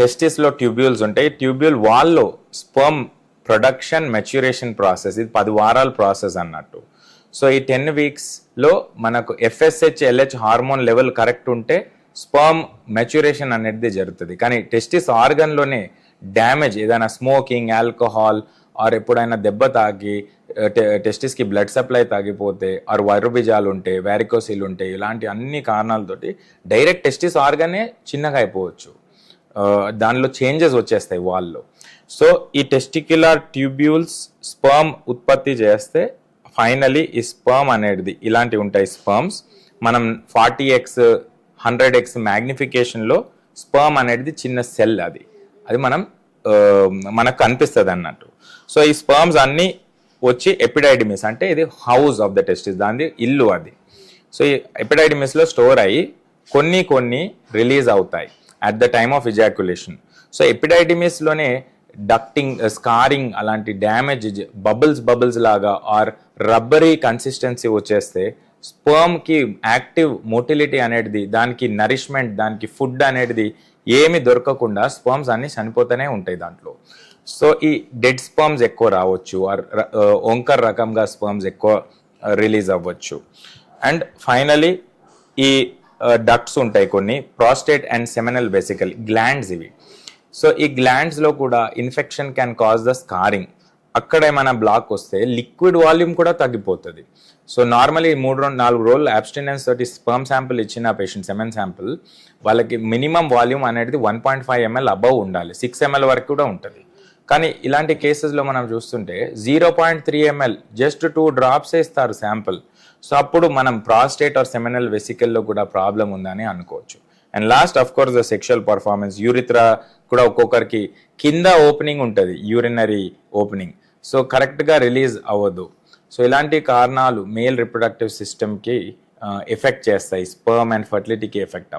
టెస్టిస్లో tubules ఉంటాయి. Tubule వాల్లో sperm production maturation process, ఇది 10 వారాల ప్రాసెస్ అన్నట్టు. సో ఈ 10 వీక్స్లో మనకు FSH LH hormone level correct ఉంటే స్పర్మ్ మెచ్యూరేషన్ అనేది జరుగుతుంది. కానీ టెస్టిస్ ఆర్గన్లోనే డ్యామేజ్, ఏదైనా స్మోకింగ్, ఆల్కహాల్ ఆర్ ఎప్పుడైనా దెబ్బ తాగి టెస్టిస్కి బ్లడ్ సప్లై తాగిపోతే ఆర్ వైరుబిజాలు ఉంటే, వ్యారికోసిల్ ఉంటే, ఇలాంటి అన్ని కారణాలతోటి డైరెక్ట్ టెస్టిస్ ఆర్గనే చిన్నగా అయిపోవచ్చు, దానిలో చేంజెస్ వచ్చేస్తాయి వాల్లో. సో ఈ టెస్టిక్యులర్ ట్యూబ్యూల్స్ స్పర్మ్ ఉత్పత్తి చేస్తే ఫైనలీ ఈ స్పర్మ్ అనేది ఇలాంటివి ఉంటాయి స్పర్మ్స్. మనం 40x 100x మ్యాగ్నిఫికేషన్లో స్పర్మ్ అనేది చిన్న సెల్, అది మనకు కనిపిస్తుంది అన్నట్టు. సో ఈ స్పర్మ్స్ అన్నీ వచ్చి ఎపిడైడిమిస్, అంటే ఇది హౌస్ ఆఫ్ ద టెస్టిస్, దాని ఇల్లు అది. సో ఈ ఎపిడైడిమిస్లో స్టోర్ అయ్యి కొన్ని రిలీజ్ అవుతాయి at the time of ejaculation. So ఎపిడైడిమిస్లోనే డక్టింగ్, స్కారింగ్ అలాంటి డ్యామేజ్, బబుల్స్ లాగా ఆర్ రబ్బరీ కన్సిస్టెన్సీ వచ్చేస్తే స్పర్మ్కి యాక్టివ్ మోటిలిటీ అనేది, దానికి నరిష్మెంట్, దానికి ఫుడ్ అనేది ఏమి దొరకకుండా స్పర్మ్స్ అన్ని చనిపోతూనే ఉంటాయి దాంట్లో. సో ఈ డెడ్ స్పర్మ్స్ ఎక్కువ రావచ్చు, ఆర్ ఓంకర్ రకంగా స్పర్మ్స్ ఎక్కువ రిలీజ్ అవ్వచ్చు. అండ్ ఫైనలీ ఈ డక్ట్స్ ఉంటాయి కొన్ని, prostate and seminal vesicle glands ఇవి. సో ఈ గ్లాండ్స్లో కూడా infection can cause the scarring. అక్కడ ఏమైనా బ్లాక్ వస్తే లిక్విడ్ వాల్యూమ్ కూడా తగ్గిపోతుంది. సో నార్మలీ 3-4 రోజులు అబ్స్టినెన్స్ తోటి స్పర్మ్ శాంపుల్ ఇచ్చిన పేషెంట్, సెమెన్ శాంపుల్, వాళ్ళకి మినిమం వాల్యూమ్ అనేది 1.5 ml అబవ్ ఉండాలి, 6 ml వరకు కూడా ఉంటుంది. కానీ ఇలాంటి కేసెస్లో మనం చూస్తుంటే 0.3 ml, జస్ట్ 2 drops ఇస్తారు శాంపుల్. సో అప్పుడు మనం ప్రాస్టేట్ ఆర్ సెమినల్ వెసికల్లో కూడా ప్రాబ్లం ఉందని అనుకోవచ్చు. And last of course the sexual performance, urethra కూడా ఒక్కొక్కరికి కింద ఓపెనింగ్ ఉంటుంది, యూరినరీ ఓపెనింగ్, సో కరెక్ట్గా రిలీజ్ అవ్వదు. సో ఇలాంటి కారణాలు మేల్ రిప్రొడక్టివ్ సిస్టమ్కి ఎఫెక్ట్ చేస్తాయి, స్పర్మ్ అండ్ ఫర్టిలిటీకి ఎఫెక్ట్ అవ్వదు.